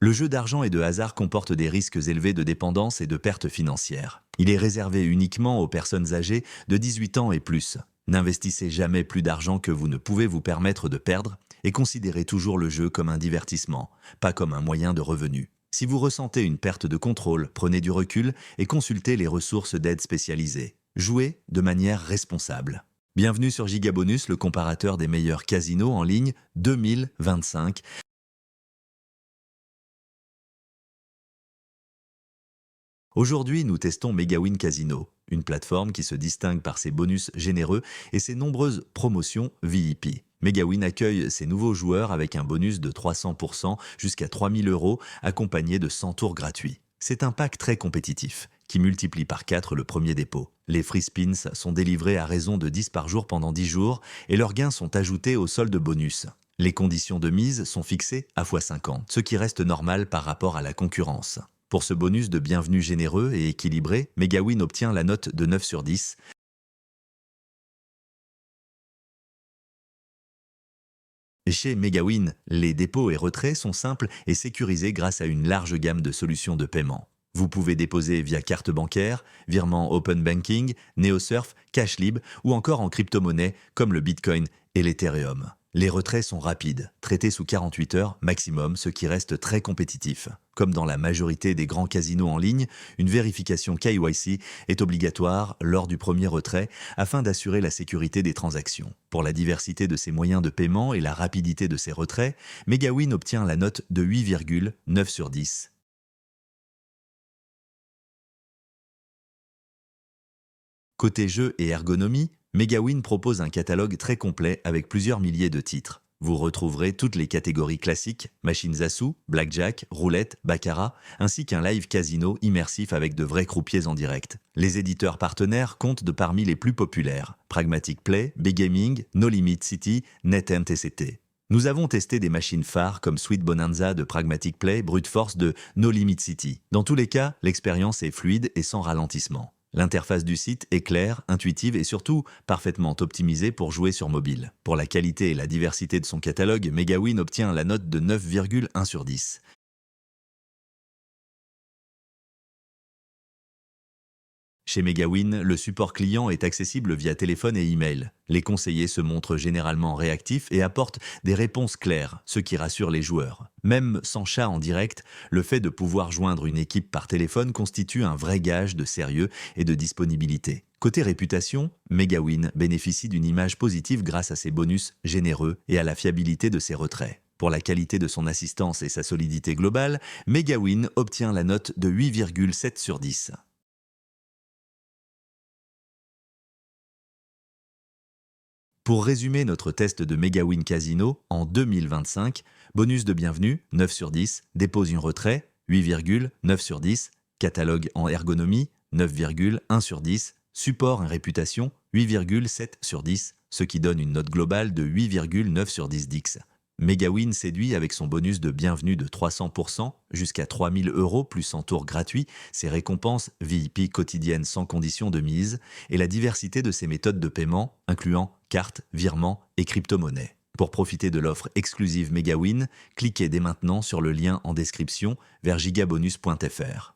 Le jeu d'argent et de hasard comporte des risques élevés de dépendance et de pertes financières. Il est réservé uniquement aux personnes âgées de 18 ans et plus. N'investissez jamais plus d'argent que vous ne pouvez vous permettre de perdre et considérez toujours le jeu comme un divertissement, pas comme un moyen de revenu. Si vous ressentez une perte de contrôle, prenez du recul et consultez les ressources d'aide spécialisées. Jouez de manière responsable. Bienvenue sur Gigabonus, le comparateur des meilleurs casinos en ligne 2025. Aujourd'hui, nous testons MegaWin Casino, une plateforme qui se distingue par ses bonus généreux et ses nombreuses promotions VIP. MegaWin accueille ses nouveaux joueurs avec un bonus de 300% jusqu'à 3000 euros accompagné de 100 tours gratuits. C'est un pack très compétitif qui multiplie par 4 le premier dépôt. Les free spins sont délivrés à raison de 10 par jour pendant 10 jours et leurs gains sont ajoutés au solde bonus. Les conditions de mise sont fixées à x50, ce qui reste normal par rapport à la concurrence. Pour ce bonus de bienvenue généreux et équilibré, MegaWin obtient la note de 9 sur 10. Chez MegaWin, les dépôts et retraits sont simples et sécurisés grâce à une large gamme de solutions de paiement. Vous pouvez déposer via carte bancaire, virement Open Banking, NeoSurf, Cashlib ou encore en crypto-monnaie comme le Bitcoin et l'Ethereum. Les retraits sont rapides, traités sous 48 heures maximum, ce qui reste très compétitif. Comme dans la majorité des grands casinos en ligne, une vérification KYC est obligatoire lors du premier retrait afin d'assurer la sécurité des transactions. Pour la diversité de ses moyens de paiement et la rapidité de ses retraits, MegaWin obtient la note de 8,9 sur 10. Côté jeu et ergonomie, MegaWin propose un catalogue très complet avec plusieurs milliers de titres. Vous retrouverez toutes les catégories classiques, machines à sous, blackjack, roulette, baccarat, ainsi qu'un live casino immersif avec de vrais croupiers en direct. Les éditeurs partenaires comptent de parmi les plus populaires, Pragmatic Play, Big Gaming, No Limit City, NetEnt TCT. Nous avons testé des machines phares comme Sweet Bonanza de Pragmatic Play, Brute Force de No Limit City. Dans tous les cas, l'expérience est fluide et sans ralentissement. L'interface du site est claire, intuitive et surtout parfaitement optimisée pour jouer sur mobile. Pour la qualité et la diversité de son catalogue, MegaWin obtient la note de 9,1 sur 10. Chez MegaWin, le support client est accessible via téléphone et email. Les conseillers se montrent généralement réactifs et apportent des réponses claires, ce qui rassure les joueurs. Même sans chat en direct, le fait de pouvoir joindre une équipe par téléphone constitue un vrai gage de sérieux et de disponibilité. Côté réputation, MegaWin bénéficie d'une image positive grâce à ses bonus généreux et à la fiabilité de ses retraits. Pour la qualité de son assistance et sa solidité globale, MegaWin obtient la note de 8,7 sur 10. Pour résumer notre test de MegaWin Casino en 2025, bonus de bienvenue 9 sur 10, dépose un retrait 8,9 sur 10, catalogue en ergonomie 9,1 sur 10, support et réputation 8,7 sur 10, ce qui donne une note globale de 8,9 sur 10 dix. MegaWin séduit avec son bonus de bienvenue de 300% jusqu'à 3000 euros plus 100 tours gratuits, ses récompenses VIP quotidiennes sans condition de mise et la diversité de ses méthodes de paiement, incluant cartes, virements et crypto-monnaies. Pour profiter de l'offre exclusive MegaWin, cliquez dès maintenant sur le lien en description vers gigabonus.fr.